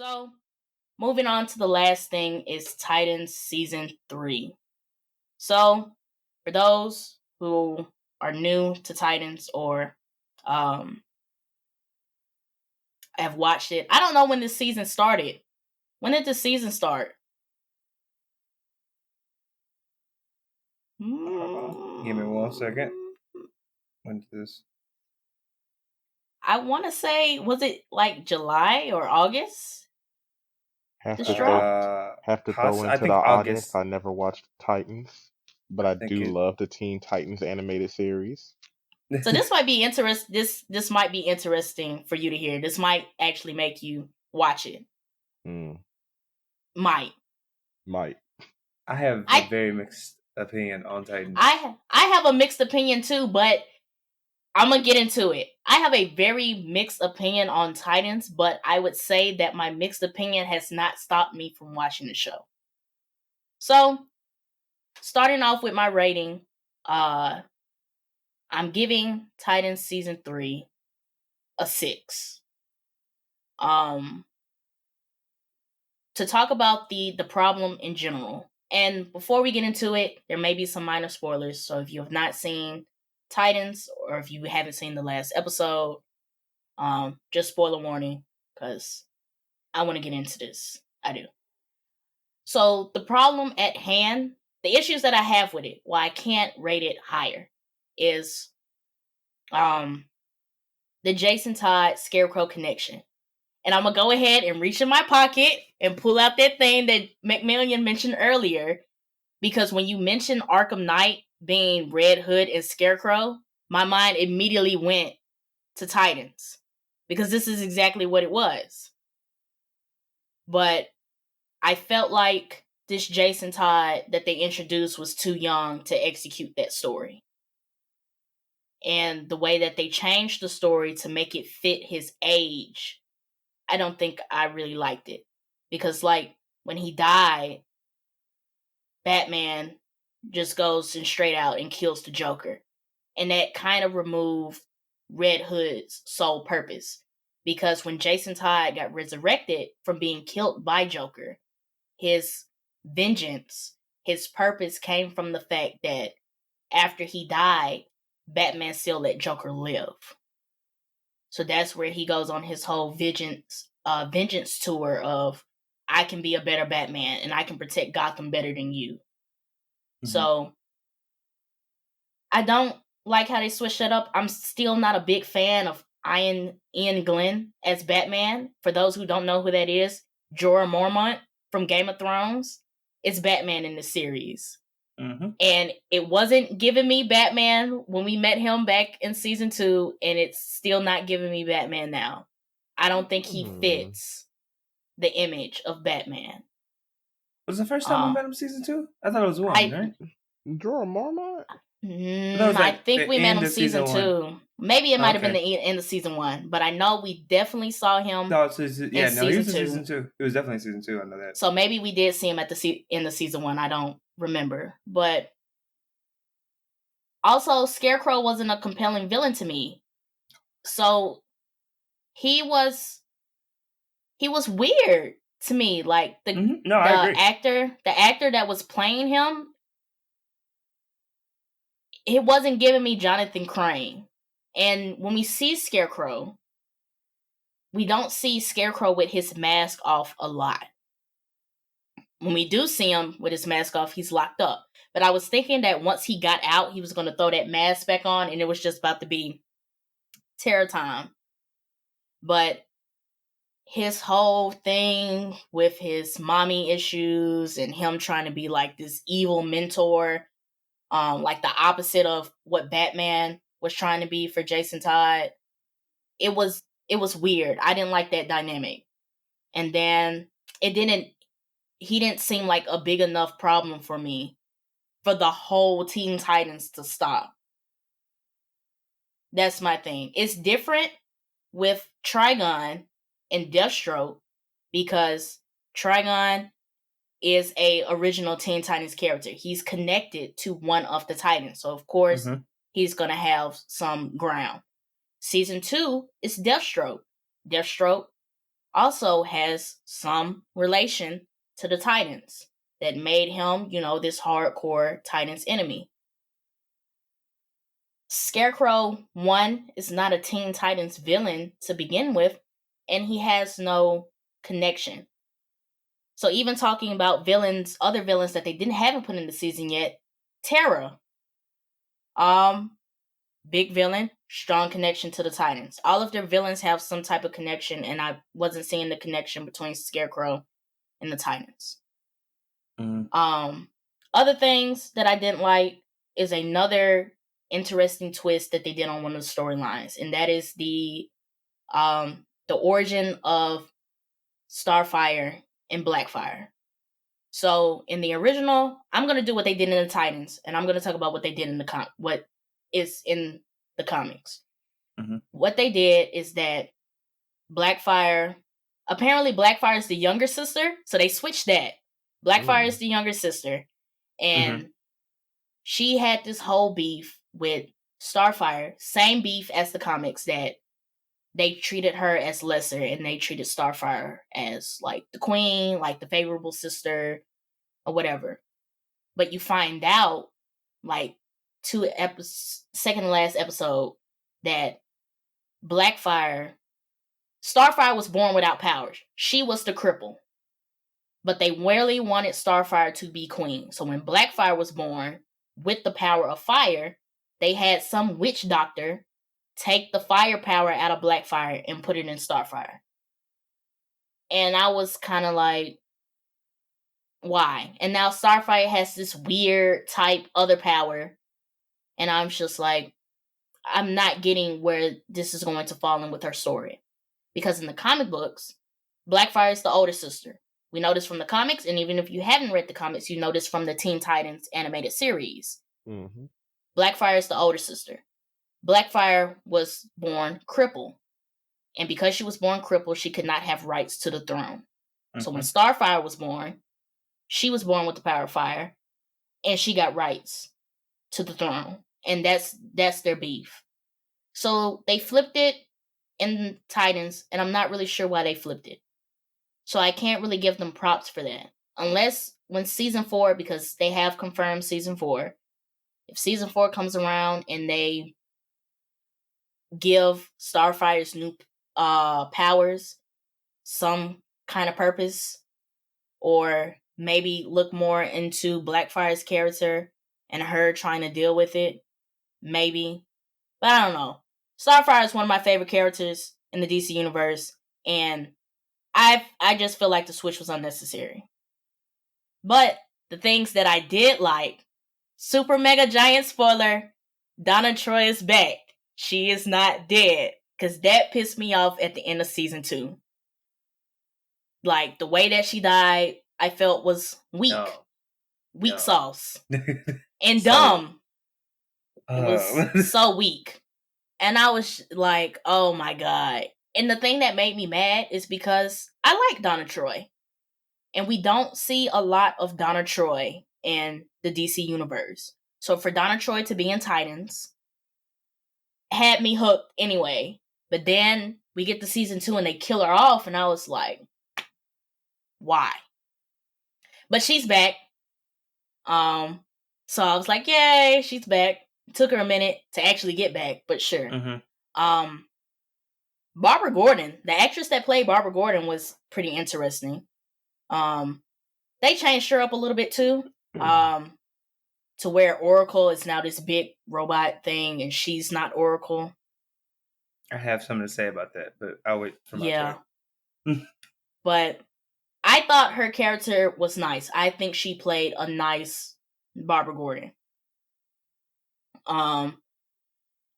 So, moving on to the last thing is Titans Season 3. So, for those who are new to Titans or have watched it, I don't know when this season started. When did the season start? Give me 1 second. When did this? I want to say, was it like July or August? Have The to show? throw I into think the August. audience. I never watched Titans, but I do love the Teen Titans animated series. So this might be This might be interesting for you to hear. This might actually make you watch it. Might. I have a very mixed opinion on Titans. I have a mixed opinion too, but I'm gonna get into it. I have a very mixed opinion on Titans, but I would say that my mixed opinion has not stopped me from watching the show. So, starting off with my rating, I'm giving Titans Season 3 a 6. To talk about the problem in general. And before we get into it, there may be some minor spoilers. So if you have not seen Titans or if you haven't seen the last episode, just spoiler warning, because I want to get into this. I do. So the problem at hand, the issues that I have with it, why I can't rate it higher, is the Jason Todd Scarecrow connection. And I'm going to go ahead and reach in my pocket and pull out that thing that McMillian mentioned earlier. Because when you mentioned Arkham Knight being Red Hood and Scarecrow, my mind immediately went to Titans. Because this is exactly what it was. But I felt like this Jason Todd that they introduced was too young to execute that story. And the way that they changed the story to make it fit his age, I don't think I really liked it. Because, like, when he died, Batman just goes and straight out and kills the Joker. And that kind of removed Red Hood's sole purpose. Because when Jason Todd got resurrected from being killed by Joker, his vengeance, his purpose came from the fact that after he died, Batman still let Joker live. So that's where he goes on his whole vengeance tour of, I can be a better Batman and I can protect Gotham better than you. Mm-hmm. So I don't like how they switched that up. I'm still not a big fan of Ian Glenn as Batman. For those who don't know who that is, Jorah Mormont from Game of Thrones is Batman in the series. Mm-hmm. And it wasn't giving me Batman when we met him back in season 2, and it's still not giving me Batman now. I don't think he fits the image of Batman. Was it the first time we met him season 2? I thought it was 1, right? Jorah Mormont? I think we met him season 2. Maybe it might have been the end of season 1, but I know we definitely saw him. He was in season 2. It was definitely season 2. I know that. So maybe we did see him at the end of season 1. I don't remember, but also Scarecrow wasn't a compelling villain to me. So he was weird to me. Like the actor that was playing him, it wasn't giving me Jonathan Crane. And when we see Scarecrow, we don't see Scarecrow with his mask off a lot. When we do see him with his mask off, he's locked up. But I was thinking that once he got out, he was going to throw that mask back on, and it was just about to be terror time. But his whole thing with his mommy issues and him trying to be like this evil mentor, like the opposite of what Batman was trying to be for Jason Todd, it was weird. I didn't like that dynamic. And then he didn't seem like a big enough problem for me for the whole Teen Titans to stop. That's my thing. It's different with Trigon and Deathstroke because Trigon is a original Teen Titans character. He's connected to one of the Titans. So, of course, he's going to have some ground. Season 2 is Deathstroke. Deathstroke also has some relation to the Titans that made him, this hardcore Titans enemy. Scarecrow, one, is not a Teen Titans villain to begin with, and he has no connection. So even talking about villains, other villains that they haven't put in the season yet, Terra. Big villain, strong connection to the Titans. All of their villains have some type of connection, and I wasn't seeing the connection between Scarecrow and the Titans. Other things that I didn't like is another interesting twist that they did on one of the storylines, and that is the origin of Starfire and Blackfire. So in the original, I'm gonna do what they did in the Titans, and I'm gonna talk about what they did in what is in the comics. Mm-hmm. What they did is that apparently Blackfire is the younger sister, so they switched that. Blackfire is the younger sister, and she had this whole beef with Starfire, same beef as the comics, that they treated her as lesser, and they treated Starfire as like the queen, like the favorable sister, or whatever. But you find out, like, second to last episode, that Starfire was born without powers. She was the cripple. But they really wanted Starfire to be queen. So when Blackfire was born with the power of fire, they had some witch doctor take the fire power out of Blackfire and put it in Starfire. And I was kind of like, why? And now Starfire has this weird type other power. And I'm just like, I'm not getting where this is going to fall in with her story. Because in the comic books, Blackfire is the older sister. We know this from the comics, and even if you haven't read the comics, you know this from the Teen Titans animated series. Mm-hmm. Blackfire is the older sister. Blackfire was born crippled. And because she was born crippled, she could not have rights to the throne. Mm-hmm. So when Starfire was born, she was born with the power of fire, and she got rights to the throne. And that's their beef. So they flipped it in Titans, and I'm not really sure why they flipped it. So I can't really give them props for that. Unless when season 4, because they have confirmed season 4, if season 4 comes around and they give Starfire's new powers some kind of purpose, or maybe look more into Blackfire's character and her trying to deal with it, maybe. But I don't know. Starfire is one of my favorite characters in the DC universe, and I just feel like the switch was unnecessary. But the things that I did like, super mega giant spoiler, Donna Troy is back. She is not dead, because that pissed me off at the end of season 2. Like, the way that she died, I felt was weak. Weak sauce. And dumb. It was so weak. And I was like, oh my god. And the thing that made me mad is because I like Donna Troy. And we don't see a lot of Donna Troy in the DC universe. So for Donna Troy to be in Titans had me hooked anyway. But then we get to season 2 and they kill her off, and I was like, why? But she's back. So I was like, yay, she's back. It took her a minute to actually get back, but sure. Mm-hmm. Barbara Gordon, the actress that played Barbara Gordon, was pretty interesting. They changed her up a little bit too. To where Oracle is now this big robot thing, and she's not Oracle. I have something to say about that, but I'll wait for my turn. But I thought her character was nice. I think she played a nice Barbara Gordon.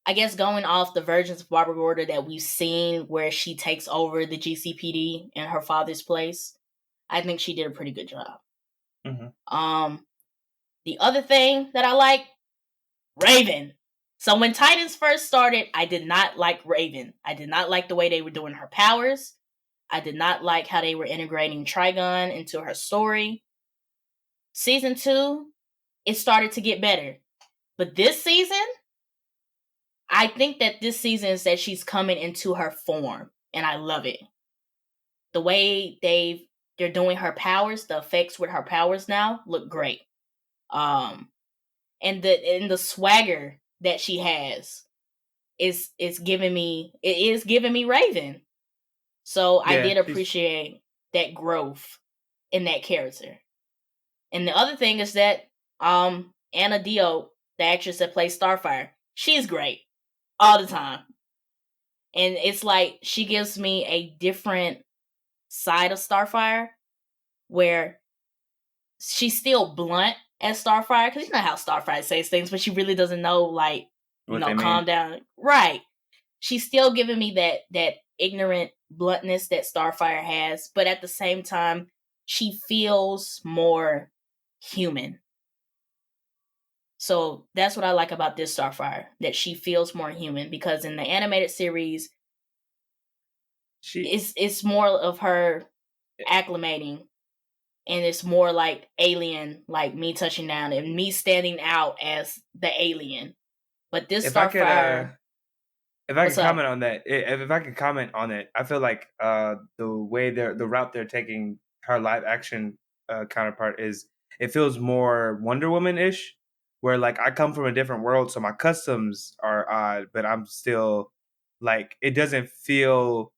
I guess going off the versions of Barbara Gordon that we've seen where she takes over the GCPD in her father's place, I think she did a pretty good job. Mm-hmm. The other thing that I like, Raven. So when Titans first started, I did not like Raven. I did not like the way they were doing her powers. I did not like how they were integrating Trigon into her story. Season 2, it started to get better. But this season, I think that this season is that she's coming into her form, and I love it. the way they're doing her powers, the effects with her powers now look great. And the swagger that she has is giving me Raven. So I did appreciate that growth in that character. And the other thing is that Anna Diop, the actress that plays Starfire, she's great all the time. And it's like she gives me a different side of Starfire where she's still blunt as Starfire, because you know how Starfire says things, but she really doesn't know, like, calm down. Right. She's still giving me that ignorant bluntness that Starfire has, but at the same time, she feels more human. So that's what I like about this Starfire, that she feels more human, because in the animated series, it's more of her acclimating, and it's more like alien, like me touching down and me standing out as the alien. But this Starfire... If I could comment on that, if I could comment on it, I feel like the way the route they're taking her live action counterpart is, it feels more Wonder Woman-ish, where like I come from a different world, so my customs are odd, but I'm still like, it doesn't feel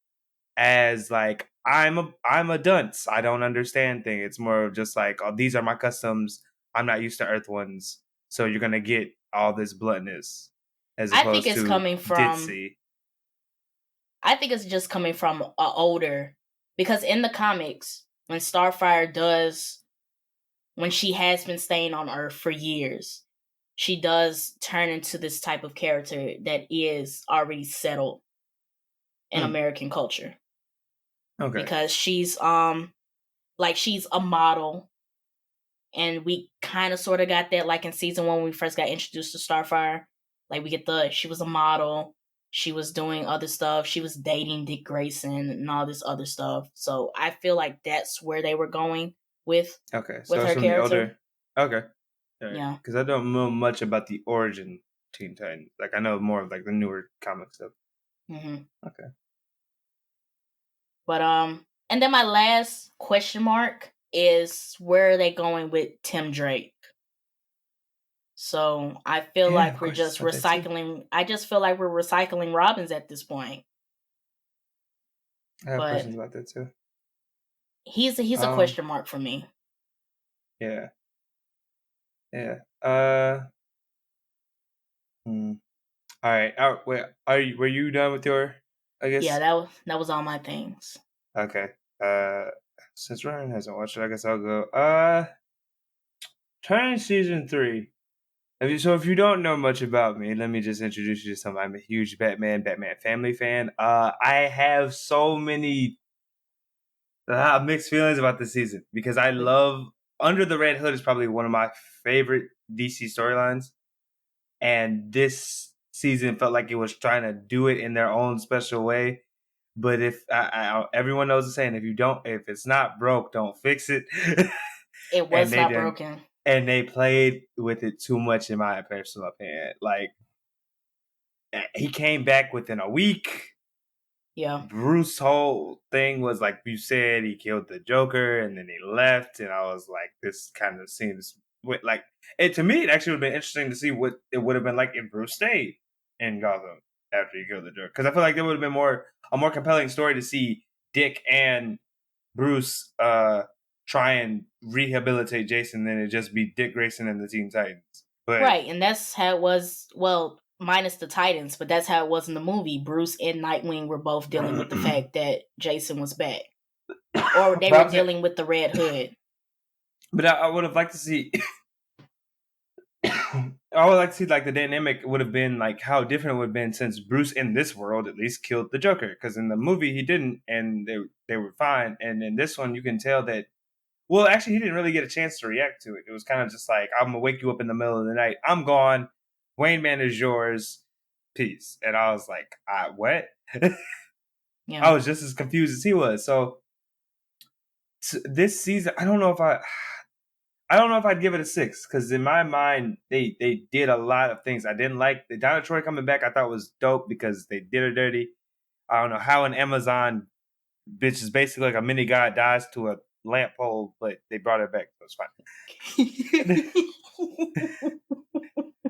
as like I'm a dunce. I don't understand things. It's more of just like, oh, these are my customs. I'm not used to Earth ones, so you're gonna get all this bluntness. As opposed I think it's to coming from ditzy. I think it's just coming from older, because in the comics, when Starfire when she has been staying on Earth for years, she does turn into this type of character that is already settled in American culture. Okay. Because she's she's a model, and we kind of sort of got that like in season 1 when we first got introduced to Starfire. Like, we get she was a model, she was doing other stuff, she was dating Dick Grayson and all this other stuff. So I feel like that's where they were going with her character. The older, okay. Right. Yeah. Because I don't know much about the origin Teen Titans. Like, I know more of like the newer comic stuff. Mm-hmm. Okay. But and then my last question mark is, where are they going with Tim Drake? So I feel like we're just recycling. I just feel like we're recycling Robins at this point. I have questions about that too. He's a question mark for me. Yeah. Yeah. All right. Wait. Were you done with your? I guess. Yeah, that was all my things. Okay. Since Ryan hasn't watched it, I guess I'll go. Turn season 3. If you don't know much about me, let me just introduce you to something. I'm a huge Batman family fan. I have so many mixed feelings about this season, because I love Under the Red Hood is probably one of my favorite DC storylines, and this season felt like it was trying to do it in their own special way. But if everyone knows the saying, if it's not broke, don't fix it. It was not broken. And they played with it too much, in my personal opinion. Like, he came back within a week. Yeah. Bruce's whole thing was, like you said, he killed the Joker and then he left. And I was like, this kind of seems like it to me. It actually would have been interesting to see what it would have been like if Bruce stayed in Gotham after he killed the Joker. Because I feel like there would have been a more compelling story to see Dick and Bruce try and rehabilitate Jason than it just be Dick Grayson and the Teen Titans. But, right, and that's how it was. Well, minus the Titans, but that's how it was in the movie. Bruce and Nightwing were both dealing with the fact that Jason was back, or they were dealing with the Red Hood. But I would have liked to see. I would like to see, like, the dynamic would have been like how different it would have been, since Bruce in this world at least killed the Joker, because in the movie he didn't, and they were fine. And in this one, you can tell that. Well, actually, he didn't really get a chance to react to it. It was kind of just like, I'm gonna wake you up in the middle of the night. I'm gone. Wayne Man is yours. Peace. And I was like, what? Yeah. I was just as confused as he was. So this season, I don't know if I'd give it a 6, because in my mind, they did a lot of things I didn't like. The Donna Troy coming back, I thought was dope, because they did her dirty. I don't know how an Amazon which is basically like a mini god dies to a lamp pole, but they brought it back, so it's fine.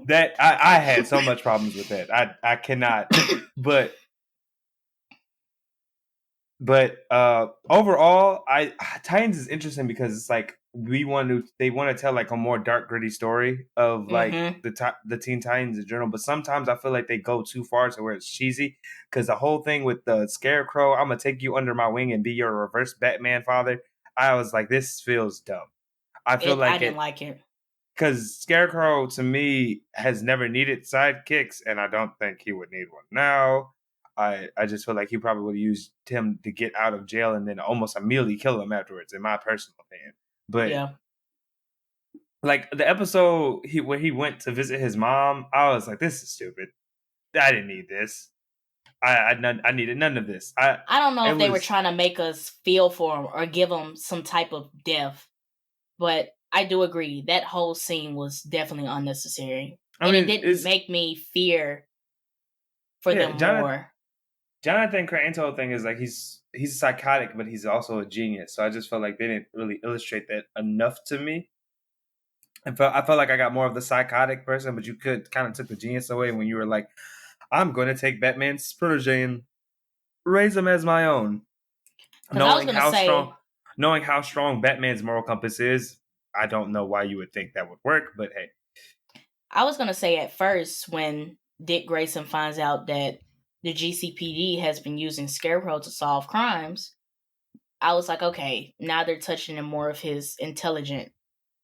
That I had so much problems with that. I cannot, but overall, Titans is interesting because it's like they want to tell like a more dark, gritty story of like the Teen Titans in general. But sometimes I feel like they go too far to where it's cheesy. Because the whole thing with the Scarecrow, I'm gonna take you under my wing and be your reverse Batman father. I was like, this feels dumb. I didn't like it. Because Scarecrow, to me, has never needed sidekicks, and I don't think he would need one now. I just feel like he probably would have used him to get out of jail and then almost immediately kill him afterwards, in my personal opinion. But like the episode where he went to visit his mom, I was like, this is stupid. I didn't need this. I needed none of this. I don't know if they were trying to make us feel for him or give him some type of death, but I do agree that whole scene was definitely unnecessary. It didn't make me fear for them more. Jonathan Crane's whole thing is like he's psychotic, but he's also a genius. So I just felt like they didn't really illustrate that enough to me. I felt like I got more of the psychotic person, but you could kind of took the genius away when you were like, I'm going to take Batman's protege and raise him as my own. Knowing how strong Batman's moral compass is, I don't know why you would think that would work, but hey. I was going to say at first when Dick Grayson finds out that the GCPD has been using Scarecrow to solve crimes, I was like, okay, now they're touching on more of his intelligent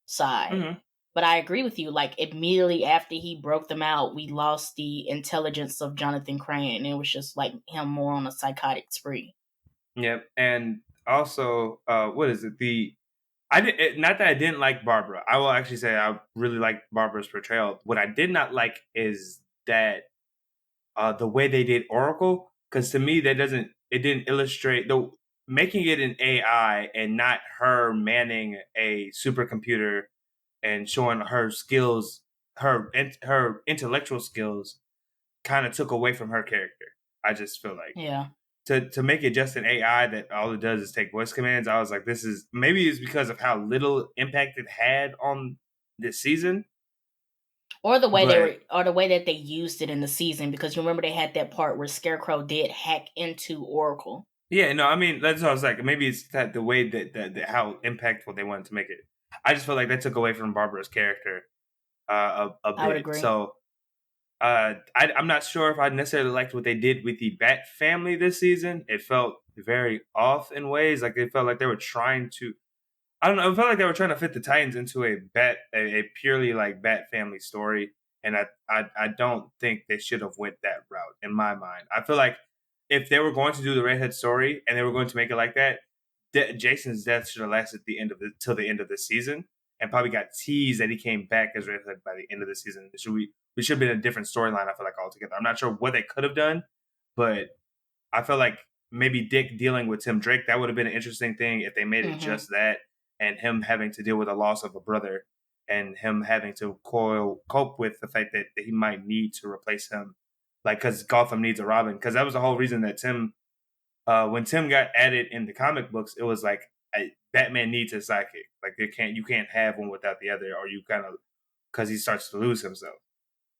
side. Mm-hmm. But I agree with you. Like, immediately after he broke them out, we lost the intelligence of Jonathan Crane. And it was just like him more on a psychotic spree. Yep. And also, what is it? Not that I didn't like Barbara. I will actually say I really liked Barbara's portrayal. What I did not like is that the way they did Oracle, because to me it didn't illustrate making it an AI and not her manning a supercomputer and showing her skills, her intellectual skills, kind of took away from her character. I just feel like to make it just an AI that all it does is take voice commands. I was like, this is maybe it's because of how little impact it had on this season. Or the way the way that they used it in the season, because you remember they had that part where Scarecrow did hack into Oracle. Yeah, no, I mean that's what I was like. Maybe it's that the way that how impactful they wanted to make it. I just feel like that took away from Barbara's character a bit. I would agree. So I'm not sure if I necessarily liked what they did with the Bat family this season. It felt very off in ways. Like it felt like they were trying to. I don't know. It felt like they were trying to fit the Titans into a purely like Bat family story, and I don't think they should have went that route in my mind. I feel like if they were going to do the Red Hood story and they were going to make it like that, Jason's death should have lasted till the end of the season, and probably got teased that he came back as Red Hood by the end of the season. We should have been a different storyline. I feel like altogether. I'm not sure what they could have done, but I feel like maybe Dick dealing with Tim Drake, that would have been an interesting thing if they made it just that. And him having to deal with the loss of a brother and him having to cope with the fact that he might need to replace him. Like, because Gotham needs a Robin. Because that was the whole reason that Tim, when Tim got added in the comic books, it was like, Batman needs a sidekick. Like, you can't have one without the other, or you kind of, because he starts to lose himself.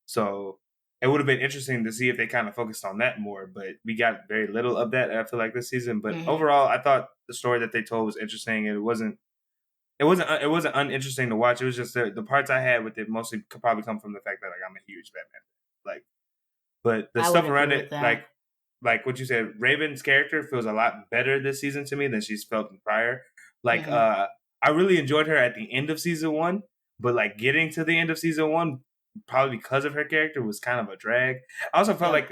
So it would have been interesting to see if they kind of focused on that more, but we got very little of that, I feel like, this season. But overall, I thought the story that they told was interesting, and it wasn't uninteresting to watch. It was just the parts I had with it mostly could probably come from the fact that like I'm a huge Batman fan. Like, but the stuff around it, like what you said, Raven's character feels a lot better this season to me than she's felt in prior. Like, I really enjoyed her at the end of season 1, but like getting to the end of season 1, probably because of her character, was kind of a drag. I also felt like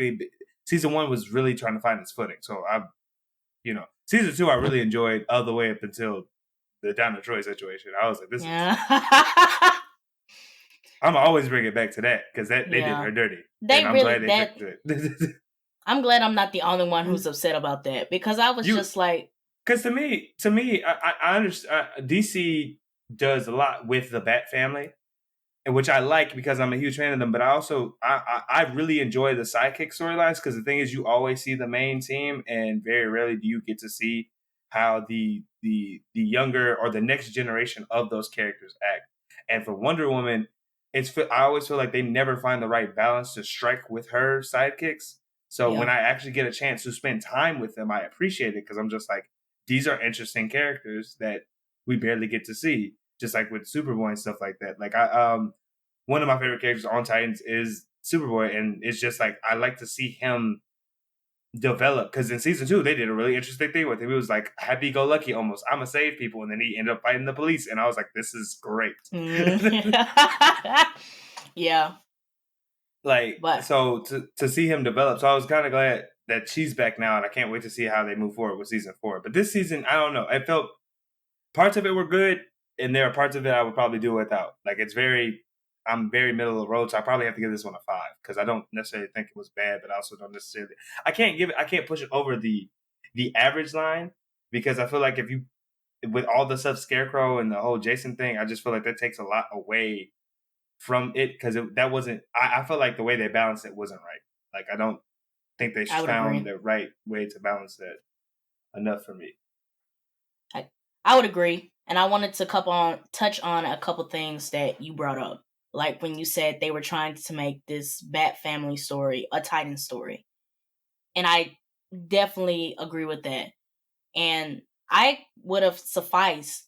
season 1 was really trying to find its footing. So season 2 I really enjoyed all the way up until the Donna Troy situation. I was like, this is. I'm always bring it back to that because they did her dirty. I'm glad I'm not the only one who's upset about that, because I was just like, because to me, I understand DC does a lot with the Bat family, and which I like because I'm a huge fan of them. But I also I really enjoy the sidekick storylines because the thing is, you always see the main team, and very rarely do you get to see how the younger or the next generation of those characters act. And for Wonder Woman, I always feel like they never find the right balance to strike with her sidekicks. So when I actually get a chance to spend time with them, I appreciate it because I'm just like, these are interesting characters that we barely get to see. Just like with Superboy and stuff like that. Like one of my favorite characters on Titans is Superboy, and it's just like I like to see him develop because in season 2 they did a really interesting thing with him. He was like happy-go-lucky almost. I'm gonna save people, and then he ended up fighting the police, and I was like, this is great. Yeah. So to see him develop, so I was kind of glad that she's back now, and I can't wait to see how they move forward with season 4. But this season, I don't know. It felt parts of it were good, and there are parts of it I would probably do without. Like I'm very middle of the road, so I probably have to give this one a 5 because I don't necessarily think it was bad, but I also don't necessarily. I can't push it over the average line because I feel like if you with all the stuff Scarecrow and the whole Jason thing, I just feel like that takes a lot away from it because that wasn't. I feel like the way they balanced it wasn't right. Like I don't think they found the right way to balance that enough for me. I would agree, and I wanted to touch on a couple things that you brought up. Like when you said they were trying to make this Bat family story a Titan story. And I definitely agree with that. And I would have sufficed.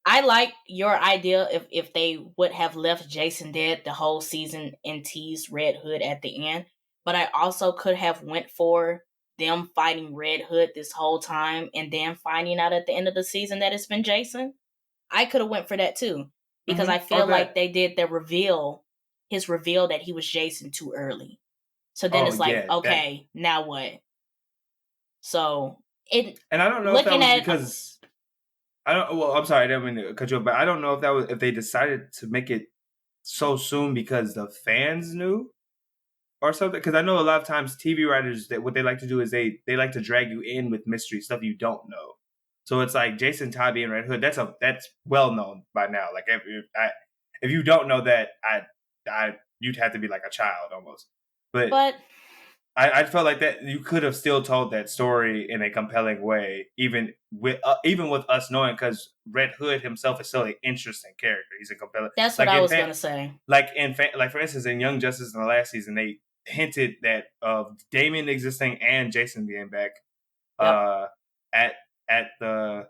I like your idea if they would have left Jason dead the whole season and teased Red Hood at the end. But I also could have went for them fighting Red Hood this whole time and then finding out at the end of the season that it's been Jason. I could have went for that too. Because I feel like they did his reveal that he was Jason too early. So then it's like, okay, now what? So and I don't know if that was because I'm sorry, I didn't mean to cut you off, but I don't know if they decided to make it so soon because the fans knew or something. Because I know a lot of times TV writers that what they like to do is they like to drag you in with mystery stuff you don't know. So it's like Jason Todd being Red Hood. That's well known by now. Like if you don't know that, you'd have to be like a child almost. But I felt like that you could have still told that story in a compelling way, even with us knowing, because Red Hood himself is still an interesting character. He's a compelling. That's what I was gonna say. Like for instance, in Young Justice in the last season, they hinted that of Damien existing and Jason being back. Yep. At the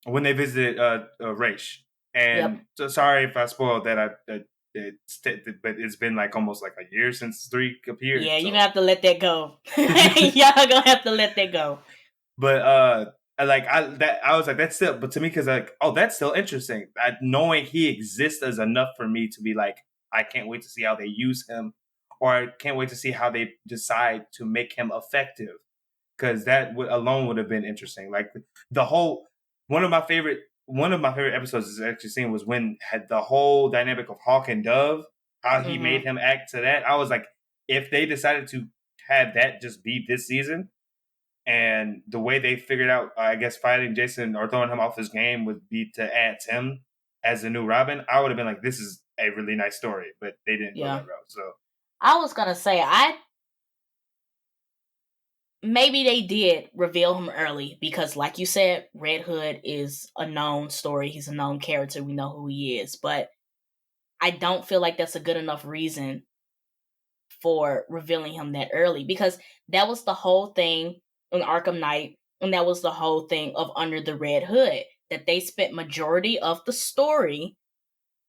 when they visited Raish, and so sorry if I spoiled that. But it's been like almost like a year since 3 appeared. Yeah, you're gonna have to let that go. Y'all gonna have to let that go. But I was like, that's still, but to me, because like, oh, that's still interesting. Knowing he exists is enough for me to be like, I can't wait to see how they use him, or I can't wait to see how they decide to make him effective. Because that alone would have been interesting. Like the whole one of my favorite episodes is actually seen was when had the whole dynamic of Hawk and Dove, how he made him act to that. I was like, if they decided to have that just be this season, and the way they figured out, I guess, fighting Jason or throwing him off his game would be to add Tim as the new Robin, I would have been like, this is a really nice story. But they didn't go that route. So I was gonna say maybe they did reveal him early because, like you said, Red Hood is a known story. He's a known character. We know who he is. But I don't feel like that's a good enough reason for revealing him that early because that was the whole thing in Arkham Knight, and that was the whole thing of Under the Red Hood, that they spent majority of the story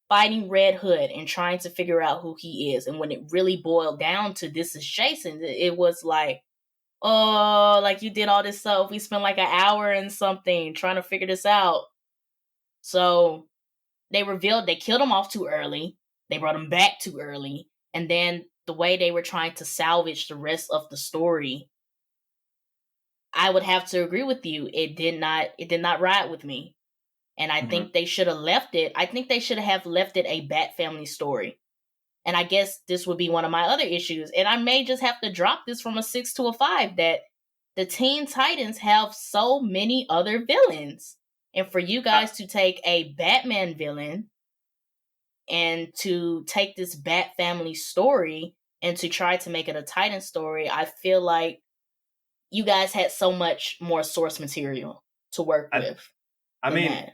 fighting Red Hood and trying to figure out who he is. And when it really boiled down to this is Jason, it was like, oh, like you did all this stuff. We spent like an hour and something trying to figure this out. So they killed him off too early. They brought him back too early. And then the way they were trying to salvage the rest of the story, I would have to agree with you. It did not ride with me. And I think they should have left it. I think they should have left it a Bat family story. And I guess this would be one of my other issues. And I may just have to drop this from a 6 to a 5, that the Teen Titans have so many other villains. And for you guys to take a Batman villain and to take this Bat family story and to try to make it a Titan story, I feel like you guys had so much more source material to work with. I mean,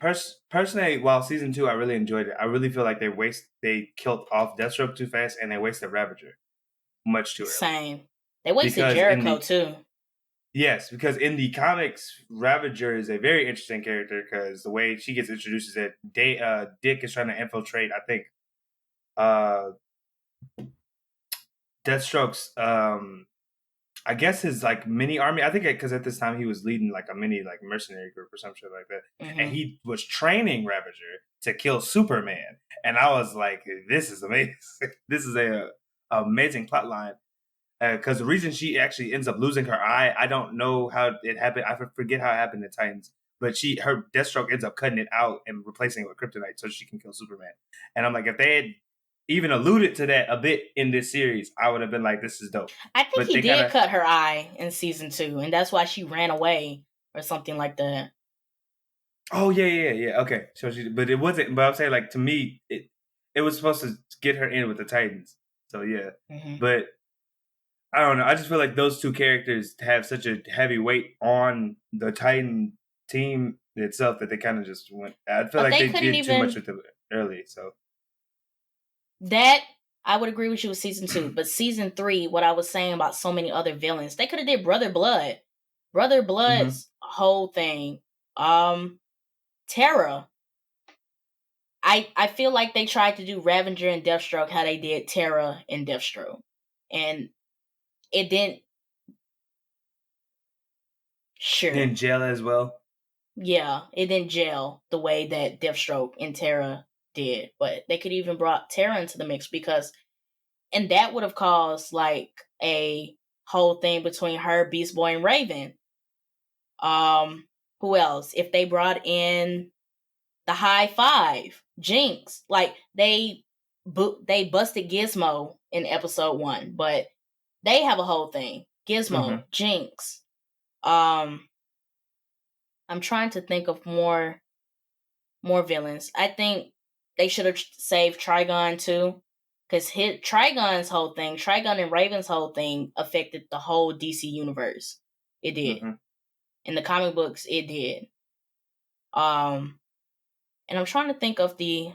personally, while season 2, I really enjoyed it. I really feel like they killed off Deathstroke too fast, and they wasted Ravager much too early. Same. They wasted Jericho too. Yes, because in the comics, Ravager is a very interesting character because the way she gets introduced is that Dick is trying to infiltrate, I think, Deathstroke's, I guess his like mini army. I think because at this time he was leading like a mini like mercenary group or some shit like that, and he was training Ravager to kill Superman. And I was like, this is amazing. This is a amazing plot line. Because the reason she actually ends up losing her eye, I don't know how it happened. I forget how it happened in Titans. But her Deathstroke ends up cutting it out and replacing it with kryptonite so she can kill Superman. And I'm like, if they had even alluded to that a bit in this series, I would have been like, this is dope. I think he did cut her eye in season 2, and that's why she ran away or something like that. Oh, yeah. Okay. So but it wasn't, but I'm saying, like, to me, it was supposed to get her in with the Titans. So, yeah. But I don't know. I just feel like those two characters have such a heavy weight on the Titan team itself that they kind of just went. I feel like they did too much with it early. So that I would agree with you with season 2, but season 3, what I was saying about so many other villains, they could have did Brother Blood. Brother Blood's whole thing. Terra. I feel like they tried to do Ravager and Deathstroke how they did Terra and Deathstroke, and it didn't. Sure. It didn't gel as well. Yeah, it didn't gel the way that Deathstroke and Terra did, but they could even brought Terra into the mix and that would have caused like a whole thing between her, Beast Boy, and Raven. Who else? If they brought in the High Five, Jinx, like they busted Gizmo in episode 1, but they have a whole thing. Gizmo, Jinx. I'm trying to think of more villains. I think they should have saved Trigon too, because Trigon's whole thing, Trigon and Raven's whole thing affected the whole DC universe. It did. In the comic books, it did. And I'm trying to think of the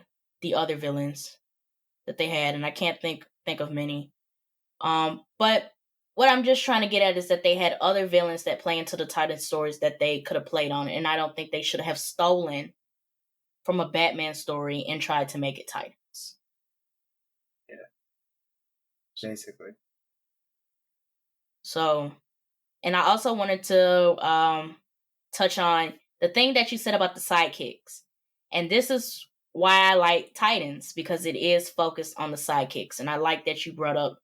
other villains that they had, and I can't think of many. But what I'm just trying to get at is that they had other villains that play into the Titan stories that they could have played on, and I don't think they should have stolen from a Batman story and tried to make it Titans. Yeah. Basically. So, and I also wanted to touch on the thing that you said about the sidekicks. And this is why I like Titans, because it is focused on the sidekicks. And I like that you brought up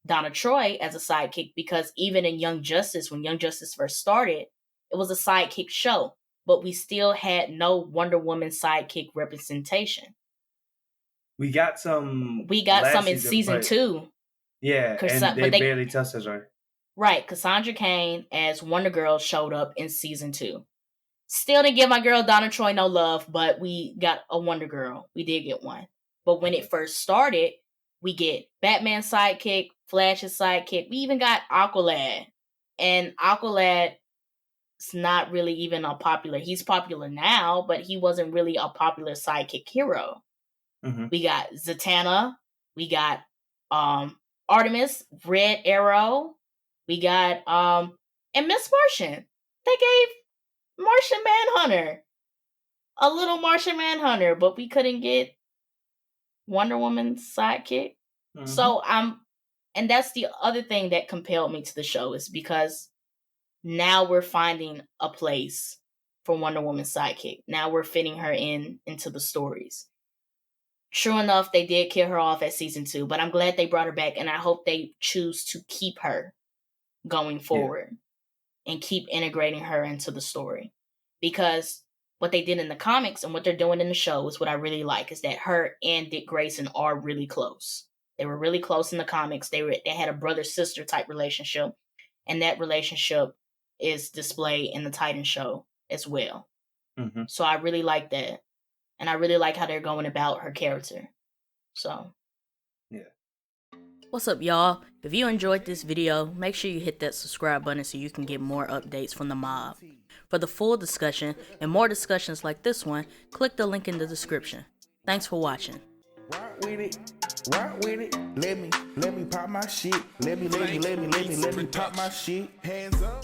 Donna Troy as a sidekick, because even in Young Justice, when Young Justice first started, it was a sidekick show, but we still had no Wonder Woman sidekick representation. We got some in season 2. Yeah, and they barely touched us, right? Right, Cassandra Cain as Wonder Girl showed up in season 2. Still didn't give my girl Donna Troy no love, but we got a Wonder Girl. We did get one. But when it first started, we get Batman's sidekick, Flash's sidekick. We even got Aqualad. And Aqualad's not really even a popular. He's popular now, but he wasn't really a popular sidekick hero. We got Zatanna. We got Artemis, Red Arrow. We got and Miss Martian. They gave Martian Manhunter a little Martian Manhunter, but we couldn't get Wonder Woman's sidekick. So and that's the other thing that compelled me to the show, is because now we're finding a place for Wonder Woman's sidekick. Now we're fitting her into the stories. True enough, they did kill her off at season 2, but I'm glad they brought her back, and I hope they choose to keep her going forward and keep integrating her into the story. Because what they did in the comics and what they're doing in the show is what I really like, is that her and Dick Grayson are really close. They were really close in the comics. They had a brother-sister type relationship, and that relationship is displayed in the Titan show as well. So I really like that. And I really like how they're going about her character. So, yeah. What's up, y'all? If you enjoyed this video, make sure you hit that subscribe button so you can get more updates from the mob. For the full discussion and more discussions like this one, click the link in the description. Thanks for watching. Rock with it, let me pop my shit. Let me pop my shit. Hands up.